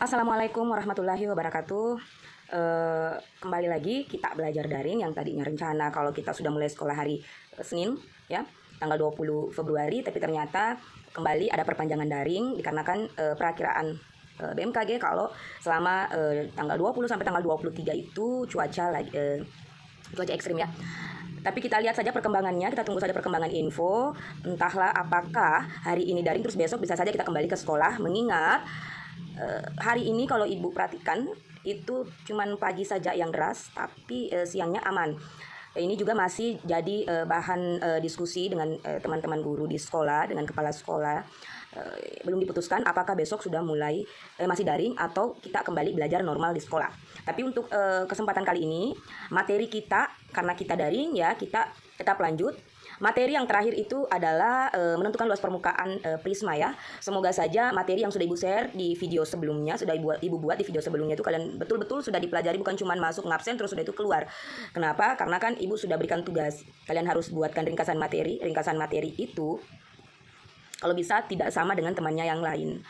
Assalamualaikum warahmatullahi wabarakatuh. Kembali lagi kita belajar daring yang tadinya rencana kalau kita sudah mulai sekolah hari Senin ya, tanggal 20 Februari, tapi ternyata kembali ada perpanjangan daring dikarenakan perakiraan BMKG kalau selama tanggal 20 sampai tanggal 23 itu cuaca ekstrim ya. Tapi kita lihat saja perkembangannya, kita tunggu saja perkembangan info. Entahlah apakah hari ini daring terus besok bisa saja kita kembali ke sekolah, mengingat hari ini kalau ibu perhatikan itu cuman pagi saja yang deras, tapi siangnya aman. Ini juga masih jadi bahan diskusi dengan teman-teman guru di sekolah, dengan kepala sekolah. Belum diputuskan apakah besok sudah mulai masih daring atau kita kembali belajar normal di sekolah. Tapi untuk kesempatan kali ini, materi kita karena kita daring ya, kita tetap lanjut. Materi yang terakhir itu adalah menentukan luas permukaan prisma ya. Semoga saja materi yang sudah ibu share di video sebelumnya, sudah ibu buat di video sebelumnya itu kalian betul-betul sudah dipelajari, bukan cuma masuk ngabsen terus sudah itu keluar. Kenapa? Karena kan ibu sudah berikan tugas. Kalian harus buatkan ringkasan materi. Ringkasan materi itu kalau bisa tidak sama dengan temannya yang lain.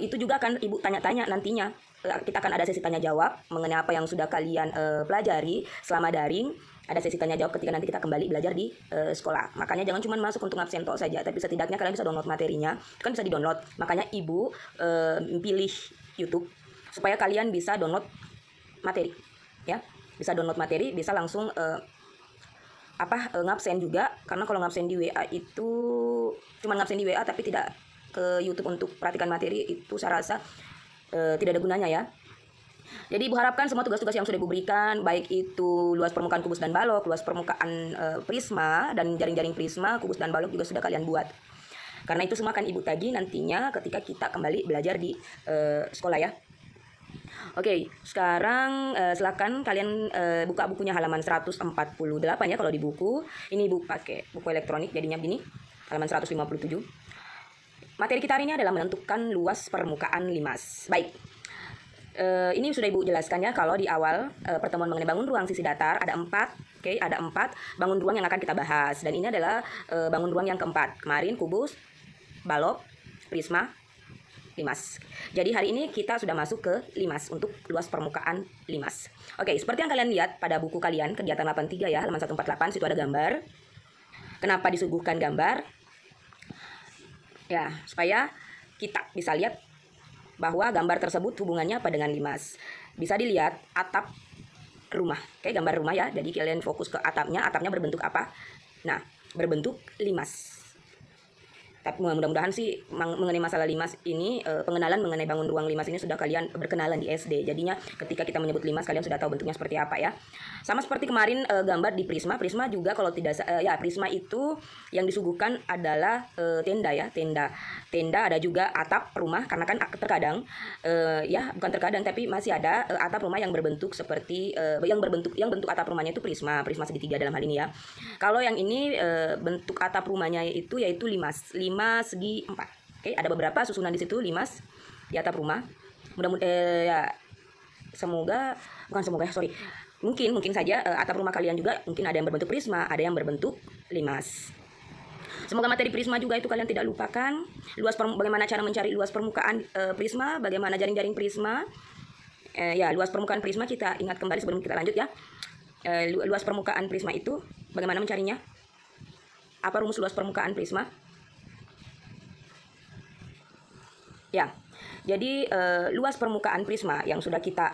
Itu juga akan ibu tanya-tanya nantinya. Kita akan ada sesi tanya jawab mengenai apa yang sudah kalian pelajari selama daring. Ada sesi tanya jawab ketika nanti kita kembali belajar di sekolah. Makanya jangan cuma masuk untuk ngabsen tok saja, tapi setidaknya kalian bisa download materinya. Itu kan bisa di-download. Makanya ibu pilih YouTube supaya kalian bisa download materi, ya. Bisa download materi, bisa langsung ngabsen juga. Karena kalau ngabsen di WA itu cuma ngabsen di WA tapi tidak ke YouTube untuk perhatikan materi, itu saya rasa tidak ada gunanya ya. Jadi ibu harapkan semua tugas-tugas yang sudah ibu berikan, baik itu luas permukaan kubus dan balok, luas permukaan prisma dan jaring-jaring prisma, kubus dan balok juga sudah kalian buat. Karena itu semua akan ibu tagih nantinya ketika kita kembali belajar di sekolah ya. Oke, sekarang silakan kalian buka bukunya halaman 148 ya kalau di buku. Ini ibu pakai buku elektronik jadinya begini, halaman 157. Materi kita hari ini adalah menentukan luas permukaan limas. Baik. Ini sudah ibu jelaskan ya, kalau di awal pertemuan mengenai bangun ruang sisi datar ada 4, ada 4 bangun ruang yang akan kita bahas, dan ini adalah bangun ruang yang keempat. Kemarin kubus, balok, prisma, limas. Jadi hari ini kita sudah masuk ke limas untuk luas permukaan limas. Oke, seperti yang kalian lihat pada buku kalian kegiatan 83 ya, halaman 148, situ ada gambar. Kenapa disuguhkan gambar? Ya, supaya kita bisa lihat bahwa gambar tersebut hubungannya apa dengan limas. Bisa dilihat atap rumah. Gambar rumah ya. Jadi kalian fokus ke atapnya. Atapnya berbentuk apa? Nah, berbentuk limas. Tapi mudah-mudahan sih mengenai masalah limas ini, pengenalan mengenai bangun ruang limas ini sudah kalian berkenalan di SD. Jadinya ketika kita menyebut limas kalian sudah tahu bentuknya seperti apa ya. Sama seperti kemarin gambar di prisma. Prisma juga kalau tidak prisma itu yang disuguhkan adalah tenda ya, tenda. Tenda, ada juga atap rumah, karena kan terkadang bukan terkadang tapi masih ada atap rumah yang berbentuk seperti yang bentuk atap rumahnya itu prisma segitiga dalam hal ini ya. Kalau yang ini bentuk atap rumahnya itu yaitu limas segi 4. Ada beberapa susunan di situ limas di atap rumah. Mudah-mudahan mungkin saja atap rumah kalian juga mungkin ada yang berbentuk prisma, ada yang berbentuk limas. Semoga materi prisma juga itu kalian tidak lupakan. Bagaimana cara mencari luas permukaan prisma, bagaimana jaring-jaring prisma. Luas permukaan prisma kita ingat kembali sebelum kita lanjut ya. Luas permukaan prisma itu bagaimana mencarinya? Apa rumus luas permukaan prisma? Ya, jadi luas permukaan prisma yang sudah kita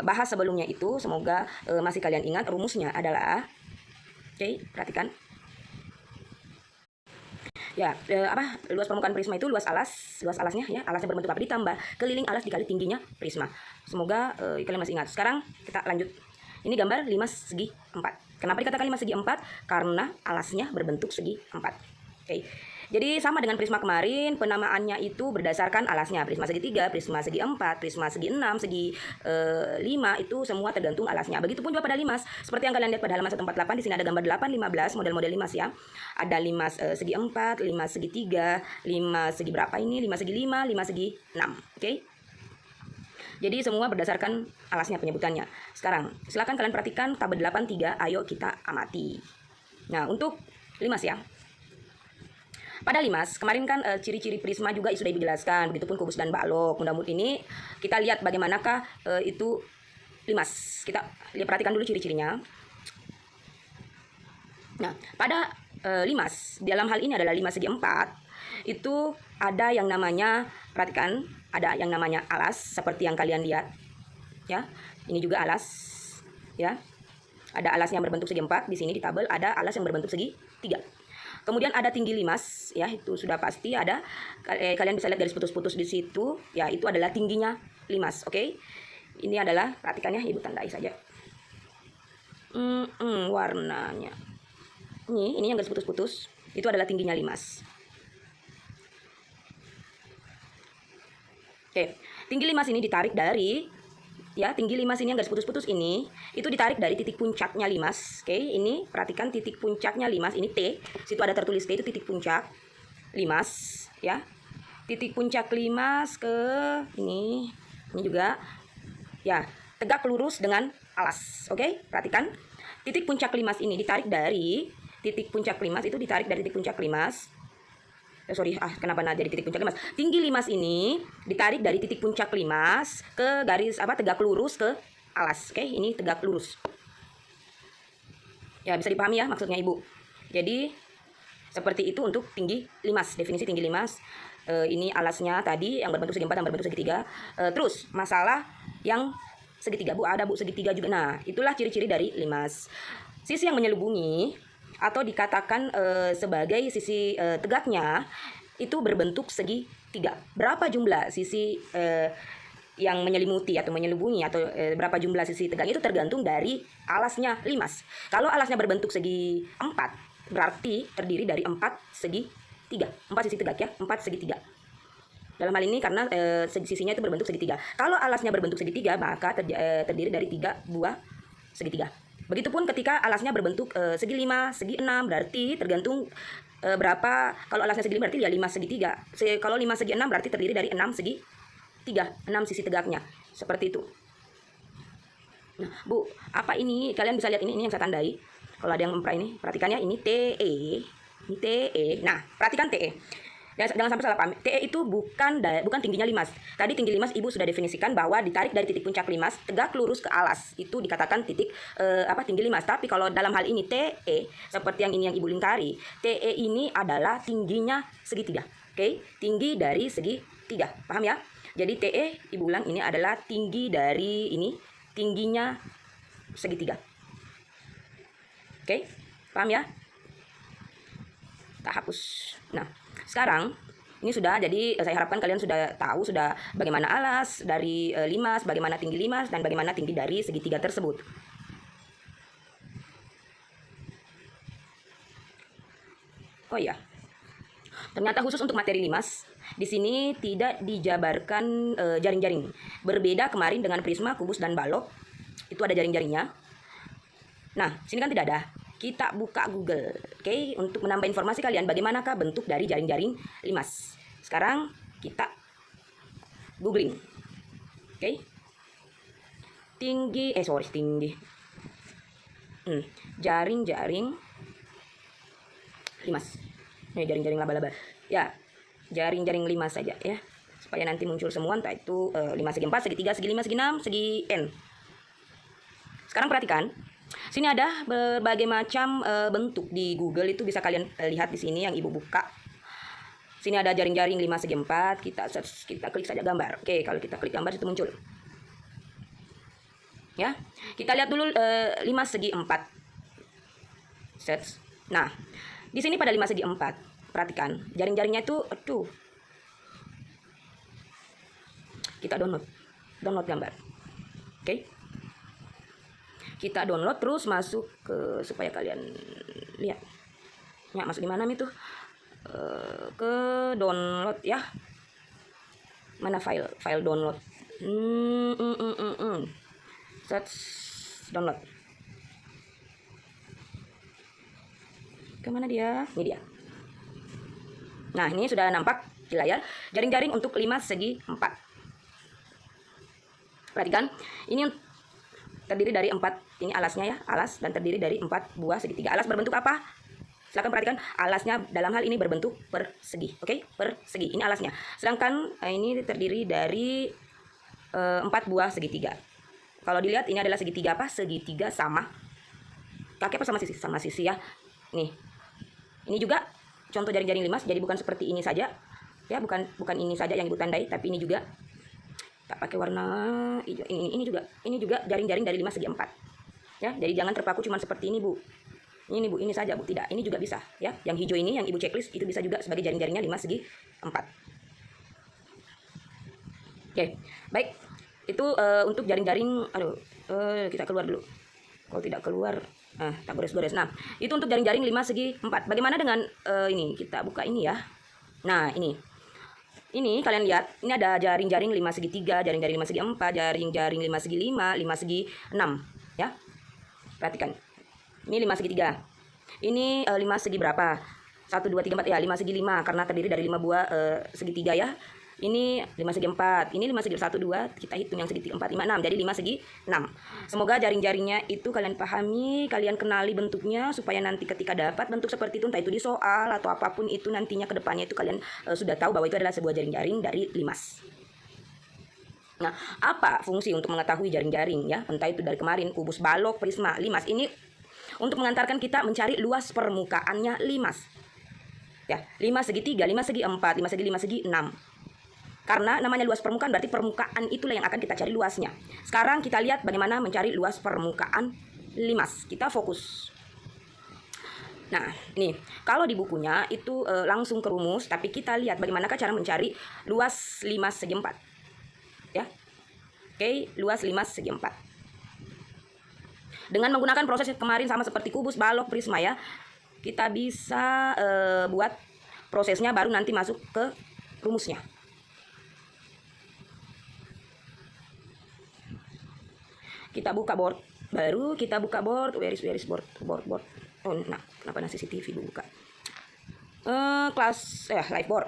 bahas sebelumnya itu, semoga masih kalian ingat. Rumusnya adalah, perhatikan. Ya, luas permukaan prisma itu luas alasnya ya, alasnya berbentuk apa ditambah keliling alas dikali tingginya prisma. Semoga kalian masih ingat. Sekarang kita lanjut. Ini gambar limas segi 4. Kenapa dikatakan limas segi 4? Karena alasnya berbentuk segi 4. Jadi sama dengan prisma kemarin, penamaannya itu berdasarkan alasnya. Prisma segi 3, prisma segi 4, prisma segi 6, segi 5, itu semua tergantung alasnya. Begitupun juga pada limas. Seperti yang kalian lihat pada halaman 148, di sini ada gambar 8, 15, model-model limas ya. Ada limas segi 4, limas segi 3, limas segi berapa ini? Limas segi 5, limas segi 6. Jadi semua berdasarkan alasnya penyebutannya. Sekarang, silakan kalian perhatikan tabel 83, ayo kita amati. Nah, untuk limas ya. Pada limas, kemarin kan ciri-ciri prisma juga sudah dijelaskan, begitupun kubus dan balok. Mudah-mudahan ini kita lihat bagaimanakah itu limas. Kita perhatikan dulu ciri-cirinya. Nah, pada limas, dalam hal ini adalah limas segi 4, itu ada yang namanya, perhatikan, ada yang namanya alas, seperti yang kalian lihat. Ya, ini juga alas. Ya, ada alas yang berbentuk segi 4, di sini di tabel ada alas yang berbentuk segi 3. Kemudian ada tinggi limas, ya itu sudah pasti ada. Kalian bisa lihat garis putus-putus di situ, ya itu adalah tingginya limas, oke? Ini adalah, perhatikannya, ibu tandai saja. Warnanya. Ini yang garis putus-putus, itu adalah tingginya limas. Oke, tinggi limas ini ditarik dari, ya tinggi limas ini yang garis putus-putus ini itu ditarik dari titik puncaknya limas. Oke, ini perhatikan titik puncaknya limas, ini T, situ ada tertulis T, itu titik puncak limas, ya. Titik puncak limas ke ini juga, ya, tegak lurus dengan alas. Oke, perhatikan titik puncak limas ini ditarik dari titik puncak limas, itu ditarik dari titik puncak limas. Kenapa jadi titik puncak limas? Tinggi limas ini ditarik dari titik puncak limas ke garis tegak lurus ke alas. Oke, ini tegak lurus. Ya, bisa dipahami ya maksudnya Ibu. Jadi seperti itu untuk tinggi limas, definisi tinggi limas. Ini alasnya tadi yang berbentuk segi 4 dan berbentuk segi 3. Terus masalah yang segitiga, Bu, ada Bu segitiga juga. Nah, itulah ciri-ciri dari limas. Sisi yang menyelubungi atau dikatakan sebagai sisi tegaknya itu berbentuk segi 3. Berapa jumlah sisi yang menyelimuti atau menyelubungi atau berapa jumlah sisi tegaknya itu tergantung dari alasnya limas. Kalau alasnya berbentuk segi 4, berarti terdiri dari 4 segi 3. 4 sisi tegak, ya, 4 segi 3. Dalam hal ini karena sisinya itu berbentuk segi 3. Kalau alasnya berbentuk segi 3, maka terdiri dari 3 buah segi 3. Begitupun ketika alasnya berbentuk segi 5, segi 6, berarti tergantung berapa. Kalau alasnya segi 5 berarti ya 5 segi 3. Kalau 5 segi 6 berarti terdiri dari 6 segi 3, 6 sisi tegaknya. Seperti itu. Nah, Bu, apa ini? Kalian bisa lihat ini yang saya tandai. Kalau ada yang ini, perhatikan ya, ini TE. Ini TE. Nah, perhatikan TE. Jangan sampai salah paham. TE itu bukan tingginya limas. Tadi tinggi limas Ibu sudah definisikan bahwa ditarik dari titik puncak limas tegak lurus ke alas. Itu dikatakan titik tinggi limas. Tapi kalau dalam hal ini TE seperti yang ini yang Ibu lingkari, TE ini adalah tingginya segi 3. Oke, tinggi dari segi 3. Paham ya? Jadi TE Ibu ulang ini adalah tinggi dari ini, tingginya segi 3. Oke, paham ya? Tak hapus. Nah, sekarang ini sudah, jadi saya harapkan kalian sudah tahu sudah bagaimana alas dari limas, bagaimana tinggi limas, dan bagaimana tinggi dari segitiga tersebut. Oh iya, ternyata khusus untuk materi limas di sini tidak dijabarkan jaring-jaring. Berbeda kemarin dengan prisma, kubus, dan balok, itu ada jaring-jaringnya. Nah, sini kan tidak ada. Kita buka Google, oke, untuk menambah informasi kalian bagaimanakah bentuk dari jaring-jaring limas. Sekarang kita googling, oke. Tinggi, jaring-jaring limas. Ini jaring-jaring laba-laba. Ya, jaring-jaring limas saja ya, supaya nanti muncul semua, entah itu 5 segi 4, segi 3, segi 5, segi 6, segi N. Sekarang perhatikan. Sini ada berbagai macam bentuk di Google, itu bisa kalian lihat di sini yang Ibu buka. Sini ada jaring-jaring 5 segi 4, kita klik saja gambar. Oke, kalau kita klik gambar itu muncul. Ya. Kita lihat dulu 5 segi 4. Search. Nah, di sini pada 5 segi 4, perhatikan. Jaring-jaringnya itu kita download gambar. Oke. Kita download terus masuk ke, supaya kalian lihat. Ya, masuk di mana itu? Ke download ya. Mana file download? Search download. Kemana dia? Ini dia. Nah, ini sudah nampak di layar. Jaring-jaring untuk 5 segi 4. Perhatikan, ini terdiri dari 4, ini alasnya ya, alas, dan terdiri dari 4 buah segitiga. Alas berbentuk apa? Silakan perhatikan alasnya dalam hal ini berbentuk persegi. Oke, persegi. Ini alasnya. Sedangkan ini terdiri dari 4 buah segitiga. Kalau dilihat ini adalah segitiga apa? Segitiga sama kaki apa sama sisi? Sama sisi ya. Nih. Ini juga contoh jaring-jaring limas, jadi bukan seperti ini saja. Ya, bukan ini saja yang Ibu tandai, tapi ini juga tak pakai warna hijau. Ini juga jaring-jaring dari 5 segi 4. Ya, jadi jangan terpaku cuma seperti ini, Bu. Ini Bu, ini saja Bu, tidak. Ini juga bisa, ya. Yang hijau ini yang Ibu checklist itu bisa juga sebagai jaring-jaringnya 5 segi 4. Oke, baik. Itu untuk jaring-jaring, kita keluar dulu. Kalau tidak keluar, tak gores-gores. Nah, itu untuk jaring-jaring 5 segi 4. Bagaimana dengan ini? Kita buka ini ya. Nah, ini. Ini kalian lihat, ini ada jaring-jaring 5 segi 3, jaring-jaring 5 segi 4, jaring-jaring 5 segi 5, 5 segi 6, ya. Perhatikan. Ini 5 segi 3. Ini 5 segi berapa? 1, 2, 3, 4. Ya, 5 segi 5. Karena terdiri dari 5 buah segitiga ya. Ini 5 segi 4. Ini 5 segi 1, 2. Kita hitung yang segi 4, 5, 6. Jadi 5 segi 6. Semoga jaring-jaringnya itu kalian pahami. Kalian kenali bentuknya. Supaya nanti ketika dapat bentuk seperti itu. Entah itu di soal atau apapun itu nantinya ke depannya itu kalian sudah tahu bahwa itu adalah sebuah jaring-jaring dari limas. Nah, apa fungsi untuk mengetahui jaring-jaring ya? Entah itu dari kemarin kubus, balok, prisma, limas. Ini untuk mengantarkan kita mencari luas permukaannya limas. Ya, 5 segi 3, 5 segi 4, 5 segi 5 segi 6. Karena namanya luas permukaan berarti permukaan itulah yang akan kita cari luasnya. Sekarang kita lihat bagaimana mencari luas permukaan limas. Kita fokus. Nah, ini kalau di bukunya itu langsung ke rumus, tapi kita lihat bagaimanakah cara mencari luas 5 segi 4. Ya. Oke, luas 5 segi 4. Dengan menggunakan proses kemarin sama seperti kubus, balok, prisma ya. Kita bisa buat prosesnya baru nanti masuk ke rumusnya. Kita buka board baru, kita buka board. Where is board? Board. Oh, nah, kenapa nasi CCTV buka? Kelas live board.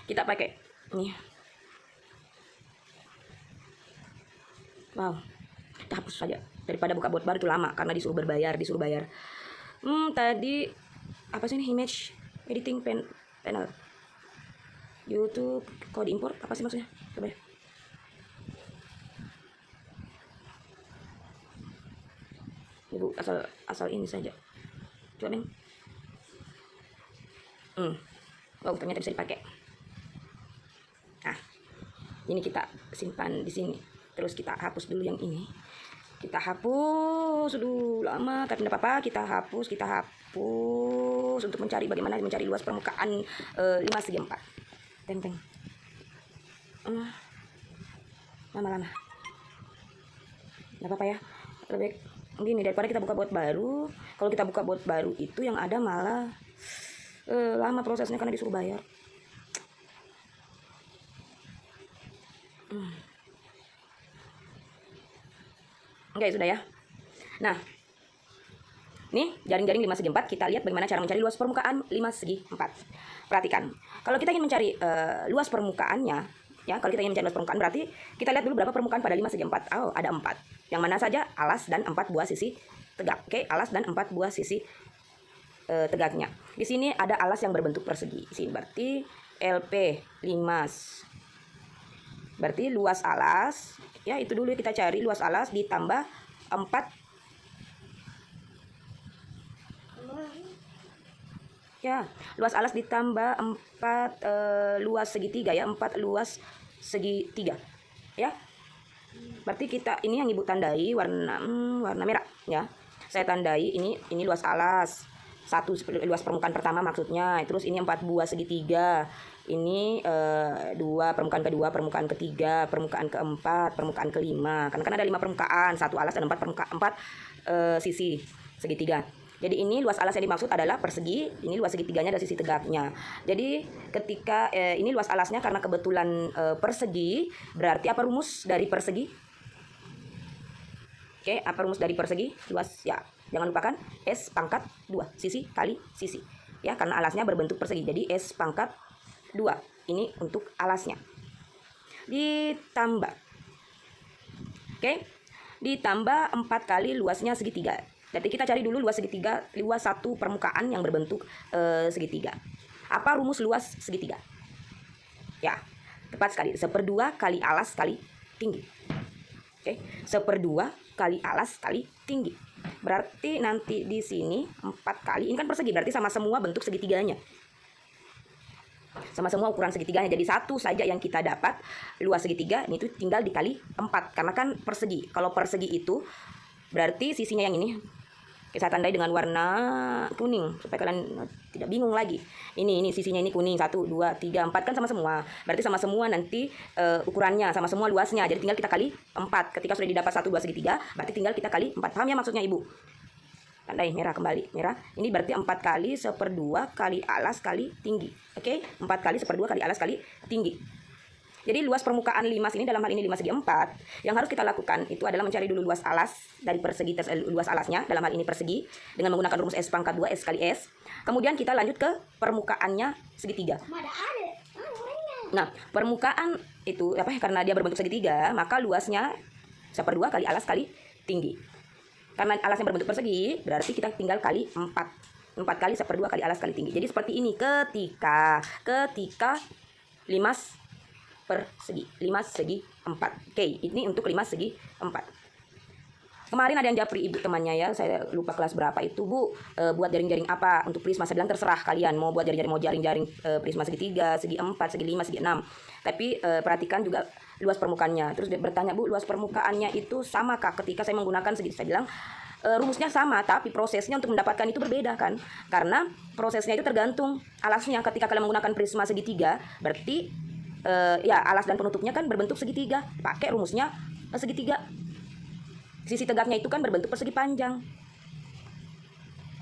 Kita pakai nih. Wow, kita hapus saja daripada buka bot baru itu lama karena disuruh bayar. Tadi apa sih ini image editing panel YouTube kode import apa sih maksudnya? Coba ya. Ibu asal ini saja. Coba Bang. Oh, ternyata bisa dipakai. Nah, ini kita simpan di sini. Terus kita hapus dulu yang ini. Kita hapus dulu lama tapi tidak apa-apa. Kita hapus untuk mencari bagaimana mencari luas permukaan 5 segi 4. Teng. Lama-lama. Tidak apa-apa ya. Lebih gini daripada kita buka bot baru. Kalau kita buka bot baru itu yang ada malah lama prosesnya karena disuruh bayar. Oke, sudah ya. Nah, nih jaring-jaring 5 segi 4. Kita lihat bagaimana cara mencari luas permukaan 5 segi 4. Perhatikan. Kalau kita ingin mencari luas permukaannya, ya, kalau kita ingin mencari luas permukaan berarti kita lihat dulu berapa permukaan pada 5 segi 4. Oh, ada 4. Yang mana saja? Alas dan 4 buah sisi tegak. Oke, alas dan 4 buah sisi tegaknya. Di sini ada alas yang berbentuk persegi. Di sini berarti LP limas. Berarti luas alas, ya itu dulu kita cari luas alas ditambah 4. Ya, luas alas ditambah 4 luas segitiga ya, 4 luas segitiga. Ya. Berarti kita ini yang Ibu tandai warna merah ya. Saya tandai ini luas alas. 1 luas permukaan pertama maksudnya. Terus ini 4 buah segitiga. Ini 2 permukaan kedua, permukaan ketiga, permukaan keempat, permukaan kelima. Karena kan ada 5 permukaan, 1 alas dan 4 sisi segitiga. Jadi ini luas alas yang dimaksud adalah persegi, ini luas segitiganya dari sisi tegaknya. Jadi ketika ini luas alasnya karena kebetulan persegi, berarti apa rumus dari persegi? Oke, apa rumus dari persegi? Luas ya. Jangan lupakan S pangkat 2, sisi kali sisi. Ya, karena alasnya berbentuk persegi. Jadi S pangkat 2. Ini untuk alasnya. Ditambah. Oke. ditambah 4 kali luasnya segitiga. Jadi kita cari dulu luas segitiga, luas satu permukaan yang berbentuk segitiga. Apa rumus luas segitiga? Ya, tepat sekali. 1/2 kali alas kali tinggi. Oke, 1/2 kali alas kali tinggi. Berarti nanti di sini 4 kali, ini kan persegi, berarti sama semua bentuk segitiganya. Sama semua ukuran segitiganya. Jadi satu saja yang kita dapat luas segitiga, ini tuh tinggal dikali 4. Karena kan persegi. Kalau persegi itu berarti sisinya yang ini saya tandai dengan warna kuning supaya kalian tidak bingung lagi. Ini sisinya ini kuning, 1, 2, 3, 4 kan sama semua. Berarti sama semua nanti ukurannya, sama semua luasnya. Jadi tinggal kita kali 4. Ketika sudah didapat 1, 2 segitiga, berarti tinggal kita kali 4. Paham ya maksudnya Ibu? Tandai merah kembali, merah. Ini berarti 4 kali 1/2 kali alas kali tinggi. Oke, 4 kali 1/2 kali alas kali tinggi. Jadi luas permukaan limas ini dalam hal ini 5 segi 4. Yang harus kita lakukan itu adalah mencari dulu luas alas dari persegi luas alasnya, dalam hal ini persegi, dengan menggunakan rumus S pangkat 2 S kali S. Kemudian kita lanjut ke permukaannya segitiga. Nah, permukaan itu karena dia berbentuk segitiga, maka luasnya 1/2 kali alas kali tinggi. Karena alasnya berbentuk persegi, berarti kita tinggal kali 4. 4 kali 1/2 kali alas kali tinggi. Jadi seperti ini ketika limas persegi, limas segi 4. Oke, ini untuk limas segi 4. Kemarin ada yang japri ibu temannya ya, saya lupa kelas berapa itu, Bu, buat jaring-jaring apa untuk prisma. Saya bilang terserah kalian mau buat jaring-jaring prisma segitiga, segi 4, segi 5, segi 6. Tapi perhatikan juga luas permukaannya. Terus dia bertanya, Bu, luas permukaannya itu samakah ketika saya menggunakan segi? Saya bilang rumusnya sama, tapi prosesnya untuk mendapatkan itu berbeda kan. Karena prosesnya itu tergantung alasnya. Ketika kalian menggunakan prisma segitiga, berarti ya alas dan penutupnya kan berbentuk segitiga, pakai rumusnya segitiga. Sisi tegaknya itu kan berbentuk persegi panjang,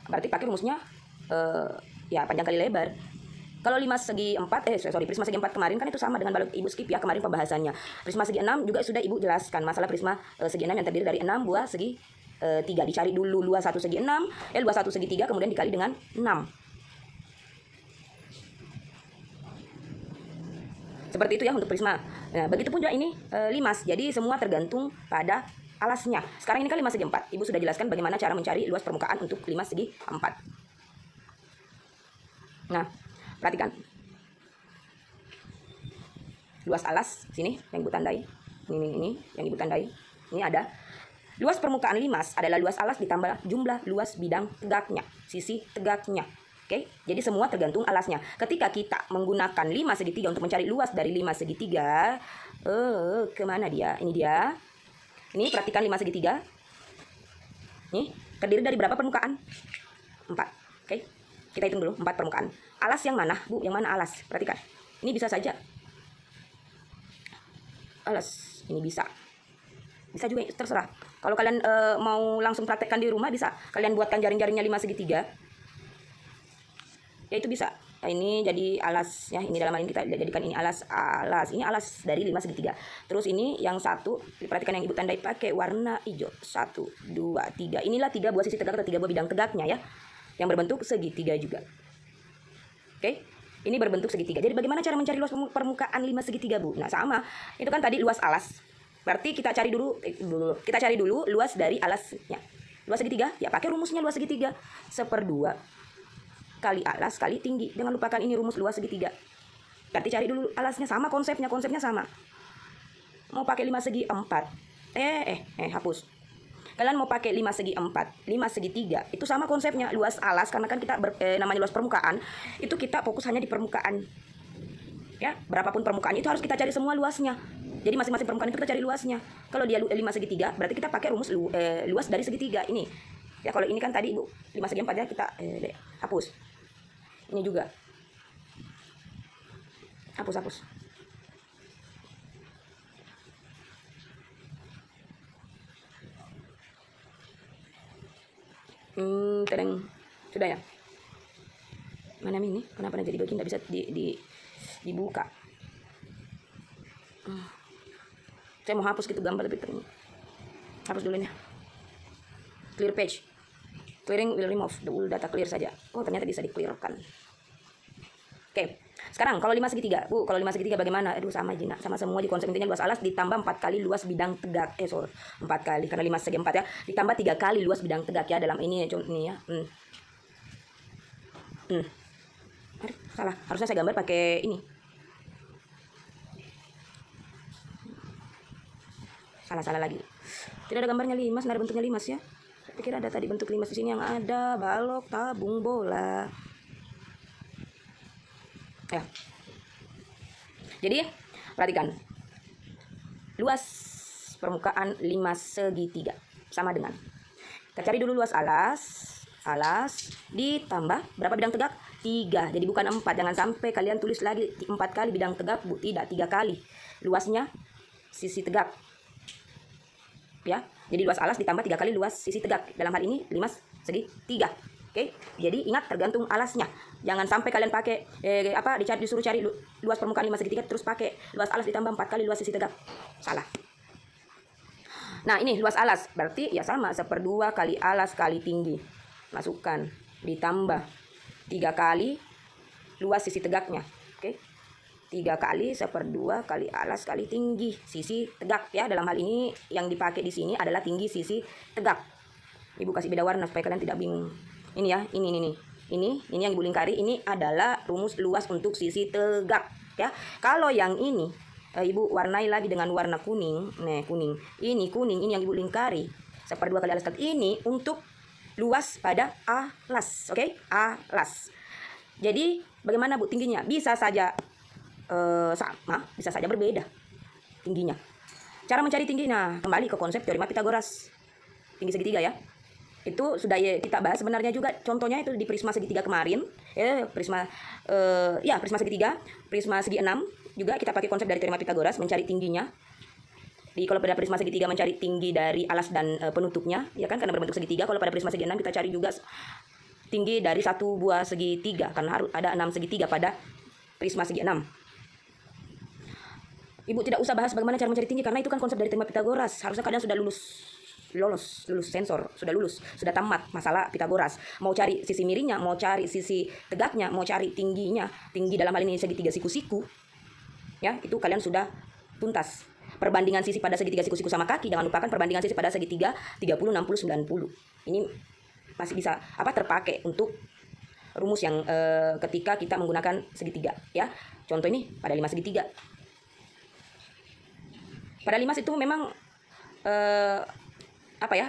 berarti pakai rumusnya ya panjang kali lebar. Kalau prisma segi 4 kemarin kan itu sama dengan balok Ibu skip ya kemarin pembahasannya. Prisma segi 6 juga sudah Ibu jelaskan masalah prisma segi 6 yang terdiri dari 6 buah segi 3. Dicari dulu luas 1 segi 6, luas 1 segi 3 kemudian dikali dengan 6. Seperti itu ya untuk prisma. Nah, begitupun juga ini limas. Jadi semua tergantung pada alasnya. Sekarang ini kan limas segi 4. Ibu sudah jelaskan bagaimana cara mencari luas permukaan untuk limas segi 4. Nah, perhatikan. Luas alas sini yang Ibu tandai. Ini yang Ibu tandai. Ini ada. Luas permukaan limas adalah luas alas ditambah jumlah luas bidang tegaknya, sisi tegaknya. Oke, jadi semua tergantung alasnya. Ketika kita menggunakan 5 segitiga untuk mencari luas dari 5 segitiga, kemana dia? Ini dia. Ini perhatikan 5 segitiga. Nih, terdiri dari berapa permukaan? 4. Oke, kita hitung dulu 4 permukaan. Alas yang mana, Bu? Yang mana alas? Perhatikan. Ini bisa saja. Alas, ini bisa. Bisa juga, terserah. Kalau kalian mau langsung praktekkan di rumah, bisa. Kalian buatkan jaring-jaringnya 5 segitiga. Ya itu bisa. Nah, ini jadi alas ya. Ini dalam hal ini kita jadikan ini alas. Ini alas dari 5 segitiga. Terus ini yang satu, perhatikan yang Ibu tandai pakai warna hijau. 1, 2, 3. Inilah 3 buah sisi tegak atau 3 buah bidang tegaknya ya. Yang berbentuk segitiga juga. Oke. Ini berbentuk segitiga. Jadi bagaimana cara mencari luas permukaan 5 segitiga, Bu? Nah, sama. Itu kan tadi luas alas. Berarti kita cari dulu luas dari alasnya. Luas segitiga, ya pakai rumusnya luas segitiga. 1/2 kali alas kali tinggi. Jangan lupakan ini rumus luas segitiga. Berarti cari dulu alasnya, sama konsepnya sama. Mau pakai 5 segi 4. Hapus. Kalian mau pakai 5 segi 4, 5 segi 3. Itu sama konsepnya, luas alas karena kan kita namanya luas permukaan, itu kita fokus hanya di permukaan. Ya, berapapun permukaannya itu harus kita cari semua luasnya. Jadi masing-masing permukaan itu kita cari luasnya. Kalau dia 5 segi 3, berarti kita pakai rumus luas dari segitiga ini. Ya, kalau ini kan tadi Ibu 5 segi 4 ya kita hapus. Ini juga. Hapus. Tereng. Sudah ya? Mana ini? Kenapa jadi begini? Tidak bisa dibuka. Saya mau hapus gitu gambar tapi hapus dulu nih. Clear page. Clearing will remove the data clear saja. Oh, ternyata bisa di-clearkan. Oke. Sekarang kalau 5 segitiga, Bu, kalau 5 segitiga bagaimana? Aduh sama Jina, sama semua di konsep intinya luas alas ditambah 4 kali luas bidang tegak. Sorry, 4 kali karena 5 segi 4 ya. Ditambah 3 kali luas bidang tegak ya dalam ini ya. Aduh, salah. Harusnya saya gambar pakai ini. Salah lagi. Tidak ada gambarnya limas, ada bentuknya limas ya. Saya pikir ada tadi bentuk limas di sini, yang ada balok, tabung, bola. Ya. Jadi, perhatikan. Luas permukaan 5 segitiga sama dengan. Kita cari dulu luas alas. Alas ditambah berapa bidang tegak? 3. Jadi bukan 4. Jangan sampai kalian tulis lagi 4 kali bidang tegak, Bu. Tidak, 3 kali. Luasnya sisi tegak. Ya. Jadi luas alas ditambah 3 kali luas sisi tegak. Dalam hal ini 5 segitiga. Oke, jadi ingat tergantung alasnya. Jangan sampai kalian pakai disuruh cari luas permukaan 5 segitiga terus pakai luas alas ditambah 4 kali luas sisi tegak. Salah. Nah, ini luas alas berarti ya sama 1/2 kali alas kali tinggi. Masukkan ditambah 3 kali luas sisi tegaknya. Oke. 3 kali 1/2 kali alas kali tinggi sisi tegak ya. Dalam hal ini yang dipakai di sini adalah tinggi sisi tegak. Ibu kasih beda warna supaya kalian tidak bingung. Ini ya, ini yang Ibu lingkari, ini adalah rumus luas untuk sisi tegak ya. Kalau yang ini Ibu warnai lagi dengan warna kuning. Nah, kuning. Ini yang Ibu lingkari 1/2 kali alas kali ini untuk luas pada alas, oke? Alas. Jadi, bagaimana Bu tingginya? Bisa saja sama, bisa saja berbeda tingginya. Cara mencari tingginya kembali ke konsep teorema Pitagoras. Tinggi segitiga ya. Itu sudah kita bahas sebenarnya juga, contohnya itu di prisma segitiga kemarin prisma segitiga, prisma segi 6 juga kita pakai konsep dari teorema Pitagoras mencari tingginya. Kalau pada prisma segitiga mencari tinggi dari alas dan penutupnya ya kan, karena berbentuk segitiga. Kalau pada prisma segi 6 kita cari juga tinggi dari satu buah segitiga karena harus ada 6 segitiga pada prisma segi 6. Ibu tidak usah bahas bagaimana cara mencari tinggi karena itu kan konsep dari teorema Pitagoras. Harusnya kalian sudah lulus sensor, sudah tamat masalah Pitagoras. Mau cari sisi miringnya, mau cari sisi tegaknya, mau cari tingginya, tinggi dalam hal ini segitiga siku-siku. Ya, itu kalian sudah tuntas. Perbandingan sisi pada segitiga siku-siku sama kaki, jangan lupakan perbandingan sisi pada segitiga 30, 60, 90. Ini masih bisa terpakai untuk rumus yang ketika kita menggunakan segitiga ya. Contoh ini pada 5 segitiga. Pada 5 itu memang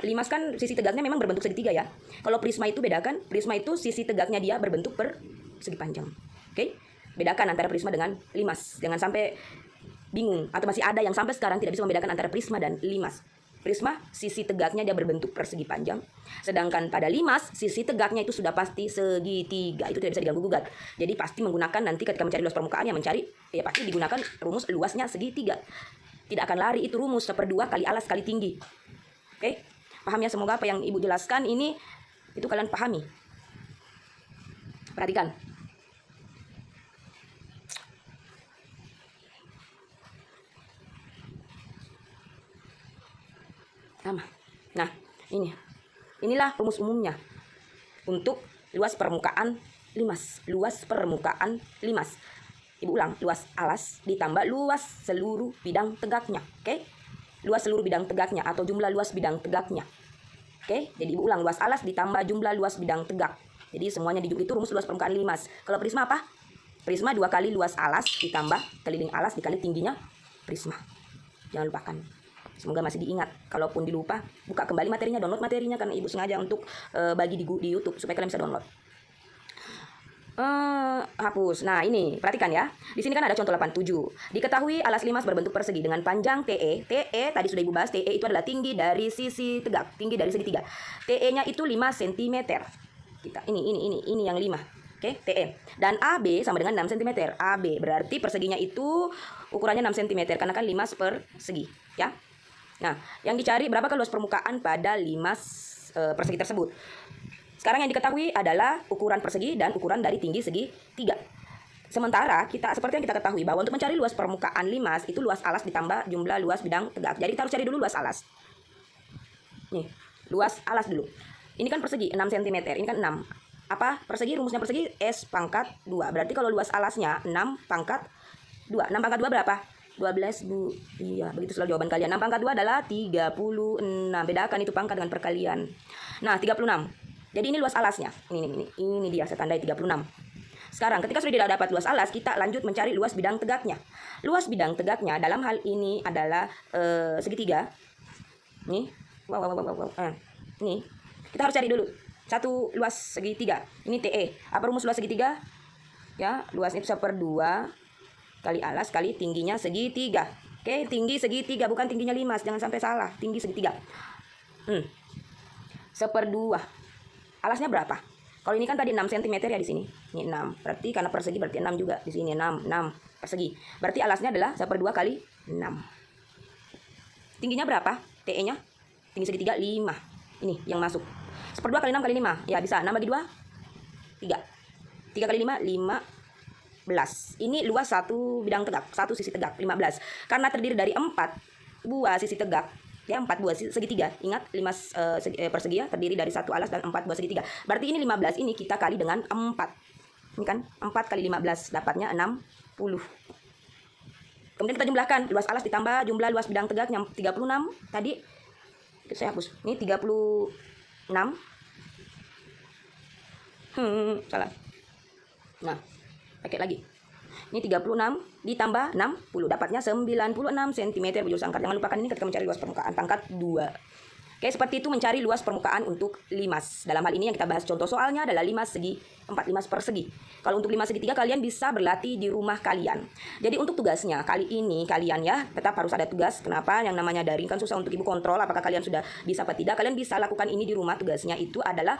limas kan sisi tegaknya memang berbentuk segitiga ya. Kalau prisma itu bedakan, prisma itu sisi tegaknya dia berbentuk persegi panjang. Oke? Bedakan antara prisma dengan limas. Jangan sampai bingung atau masih ada yang sampai sekarang tidak bisa membedakan antara prisma dan limas. Prisma sisi tegaknya dia berbentuk persegi panjang, sedangkan pada limas sisi tegaknya itu sudah pasti segitiga. Itu tidak bisa diganggu gugat. Jadi pasti menggunakan nanti ketika mencari luas permukaan yang pasti digunakan rumus luasnya segitiga. Tidak akan lari itu rumus 1/2 kali alas kali tinggi. Oke, paham ya? Semoga apa yang Ibu jelaskan ini itu kalian pahami. Perhatikan. Sama. Nah, inilah rumus umumnya untuk luas permukaan limas. Luas permukaan limas. Ibu ulang, luas alas ditambah luas seluruh bidang tegaknya. Oke? Luas seluruh bidang tegaknya atau jumlah luas bidang tegaknya. Oke, jadi Ibu ulang, luas alas ditambah jumlah luas bidang tegak. Jadi semuanya itu rumus luas permukaan limas. Kalau prisma apa? Prisma 2 kali luas alas ditambah keliling alas dikali tingginya prisma. Jangan lupakan. Semoga masih diingat. Kalaupun dilupa, buka kembali materinya, download materinya karena Ibu sengaja untuk bagi di YouTube supaya kalian bisa download. Hapus. Nah, ini perhatikan ya. Di sini kan ada contoh 87. Diketahui alas limas berbentuk persegi dengan panjang TE. TE tadi sudah Ibu bahas, TE itu adalah tinggi dari sisi tegak, tinggi dari segitiga. TE-nya itu 5 cm. Ini yang 5. Oke, TE. Dan AB sama dengan 6 cm. AB berarti perseginya itu ukurannya 6 cm karena kan 5 persegi, ya. Nah, yang dicari berapa luas permukaan pada 5 persegi tersebut. Sekarang yang diketahui adalah ukuran persegi dan ukuran dari tinggi segitiga. Sementara seperti yang kita ketahui bahwa untuk mencari luas permukaan limas itu luas alas ditambah jumlah luas bidang tegak. Jadi kita harus cari dulu luas alas. Nih, luas alas dulu. Ini kan persegi 6 cm, ini kan 6. apa? Persegi, rumusnya persegi S pangkat 2. Berarti kalau luas alasnya 6 pangkat 2. 6 pangkat 2 berapa? 12, Bu. Iya, begitu selalu jawaban kalian. 6 pangkat 2 adalah 36. Bedakan itu pangkat dengan perkalian. Nah, 36. Jadi ini luas alasnya. Ini dia, saya tandai 36. Sekarang ketika sudah tidak dapat luas alas, kita lanjut mencari luas bidang tegaknya. Luas bidang tegaknya dalam hal ini adalah segitiga. Nih. Nih. Kita harus cari dulu satu luas segitiga. Ini TE. Apa rumus luas segitiga? Ya, luasnya itu 1/2 kali alas kali tingginya segitiga. Oke, tinggi segitiga bukan tingginya 5, jangan sampai salah. Tinggi segitiga. 1/2. Alasnya berapa? Kalau ini kan tadi 6 cm ya di sini. Ini 6. Berarti karena persegi berarti 6 juga di sini 6 persegi. Berarti alasnya adalah 1/2 kali 6. Tingginya berapa? TE-nya? Tinggi segitiga 5. Ini yang masuk. 1/2 kali 6 kali 5. Ya bisa. 6 bagi 2 3. 3 kali 5 15. Ini luas satu bidang tegak, satu sisi tegak 15. Karena terdiri dari 4 buah sisi tegak. Ya, 4 buah segitiga. Ingat 5 persegi ya, terdiri dari satu alas dan 4 buah segitiga. Berarti ini 15 ini kita kali dengan 4. Ini kan 4 kali 15 dapatnya 60. Kemudian kita jumlahkan luas alas ditambah jumlah luas bidang tegak yang 36 tadi. Saya hapus. Ini 36. Salah. Nah, pakai lagi. Ini 36 ditambah 60 dapatnya 96 cm bujur sangkar. Jangan lupakan ini ketika mencari luas permukaan pangkat 2. Oke, seperti itu mencari luas permukaan untuk limas. Dalam hal ini yang kita bahas contoh soalnya adalah limas segi 4, limas persegi. Kalau untuk limas segitiga kalian bisa berlatih di rumah kalian. Jadi untuk tugasnya kali ini kalian ya tetap harus ada tugas. Kenapa? Yang namanya daring kan susah untuk ibu kontrol apakah kalian sudah bisa apa tidak. Kalian bisa lakukan ini di rumah. Tugasnya itu adalah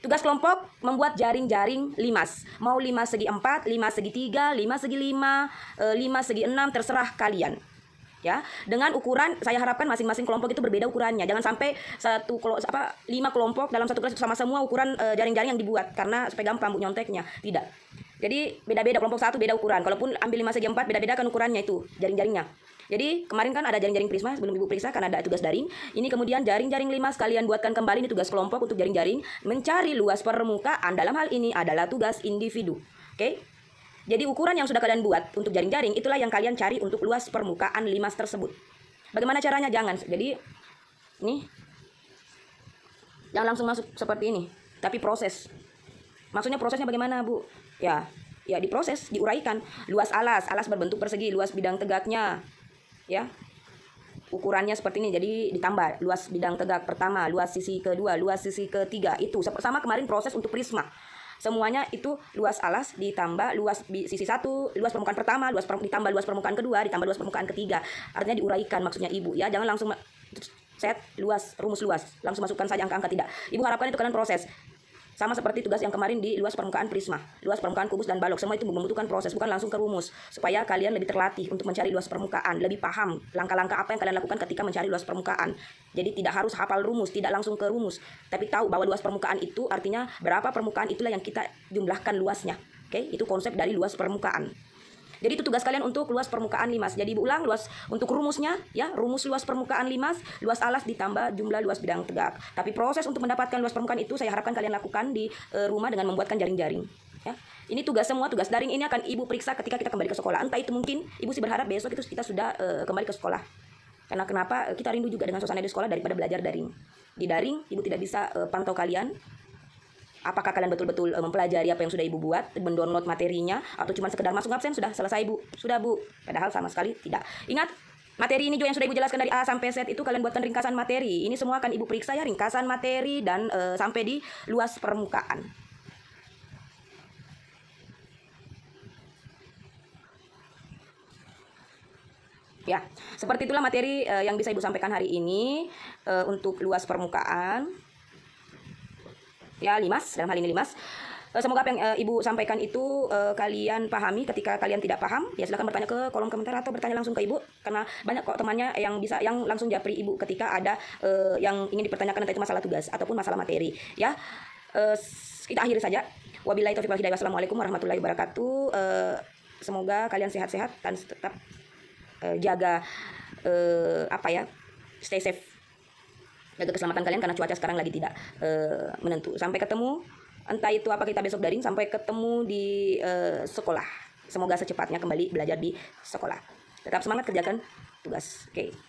tugas kelompok membuat jaring-jaring limas. Mau limas segi 4, limas segi 3, limas segi 5, limas segi 6, terserah kalian. Ya, dengan ukuran saya harapkan masing-masing kelompok itu berbeda ukurannya. Jangan sampai 5 kelompok dalam satu kelas sama semua ukuran jaring-jaring yang dibuat karena supaya gampang Bu nyonteknya. Tidak. Jadi beda-beda kelompok 1 beda ukuran. Kalaupun ambil 5 segi 4 beda-beda kan ukurannya itu jaring-jaringnya. Jadi kemarin kan ada jaring-jaring prisma sebelum ibu periksa karena ada tugas daring. Ini kemudian jaring-jaring limas kalian buatkan kembali ini tugas kelompok untuk jaring-jaring mencari luas permukaan. Dalam hal ini adalah tugas individu. Oke? Jadi ukuran yang sudah kalian buat untuk jaring-jaring itulah yang kalian cari untuk luas permukaan limas tersebut. Bagaimana caranya? Jangan. Jadi ini jangan langsung masuk seperti ini, tapi proses. Maksudnya prosesnya bagaimana, Bu? Ya diproses, diuraikan. Luas alas berbentuk persegi, luas bidang tegaknya. Ya. Ukurannya seperti ini, jadi ditambah luas bidang tegak pertama, luas sisi kedua, luas sisi ketiga. Itu sama kemarin proses untuk prisma. Semuanya itu luas alas ditambah luas sisi 1, luas permukaan pertama, ditambah luas permukaan kedua, ditambah luas permukaan ketiga. Artinya diuraikan maksudnya Ibu ya. Jangan langsung set luas, rumus luas, langsung masukkan saja angka-angka, tidak. Ibu harapkan itu kalian proses. Sama seperti tugas yang kemarin di luas permukaan prisma, luas permukaan kubus dan balok, semua itu membutuhkan proses, bukan langsung ke rumus. Supaya kalian lebih terlatih untuk mencari luas permukaan, lebih paham langkah-langkah apa yang kalian lakukan ketika mencari luas permukaan. Jadi tidak harus hafal rumus, tidak langsung ke rumus, tapi tahu bahwa luas permukaan itu artinya berapa permukaan itulah yang kita jumlahkan luasnya. Oke, itu konsep dari luas permukaan. Jadi itu tugas kalian untuk luas permukaan limas. Jadi Ibu ulang luas untuk rumusnya ya, rumus luas permukaan limas, luas alas ditambah jumlah luas bidang tegak. Tapi proses untuk mendapatkan luas permukaan itu saya harapkan kalian lakukan di rumah dengan membuatkan jaring-jaring ya. Ini tugas semua, tugas daring ini akan Ibu periksa ketika kita kembali ke sekolah. Entah itu mungkin Ibu sih berharap besok itu kita sudah kembali ke sekolah. Karena kenapa? Kita rindu juga dengan suasana di sekolah daripada belajar daring. Di daring Ibu tidak bisa pantau kalian. Apakah kalian betul-betul mempelajari apa yang sudah Ibu buat, mendownload materinya, atau cuma sekedar masuk absen sudah selesai Bu? Sudah Bu. Padahal sama sekali tidak. Ingat, materi ini juga yang sudah Ibu jelaskan dari A sampai Z itu kalian buatkan ringkasan materi. Ini semua akan Ibu periksa ya, ringkasan materi dan sampai di luas permukaan. Ya, seperti itulah materi yang bisa Ibu sampaikan hari ini untuk luas permukaan. Ya, limas, dalam hal ini limas. Semoga apa yang Ibu sampaikan itu kalian pahami. Ketika kalian tidak paham, ya silakan bertanya ke kolom komentar atau bertanya langsung ke Ibu. Karena banyak kok temannya yang langsung japri Ibu ketika ada yang ingin dipertanyakan, entah itu masalah tugas ataupun masalah materi. Ya, kita akhiri saja. Wabillahi taufiq wal hidayah. Wassalamualaikum warahmatullahi wabarakatuh. Semoga kalian sehat-sehat dan tetap jaga stay safe. Jaga keselamatan kalian karena cuaca sekarang lagi tidak menentu. Sampai ketemu Entah itu apa, kita besok daring. Sampai ketemu di sekolah. Semoga secepatnya kembali belajar di sekolah. Tetap semangat kerjakan tugas. Oke.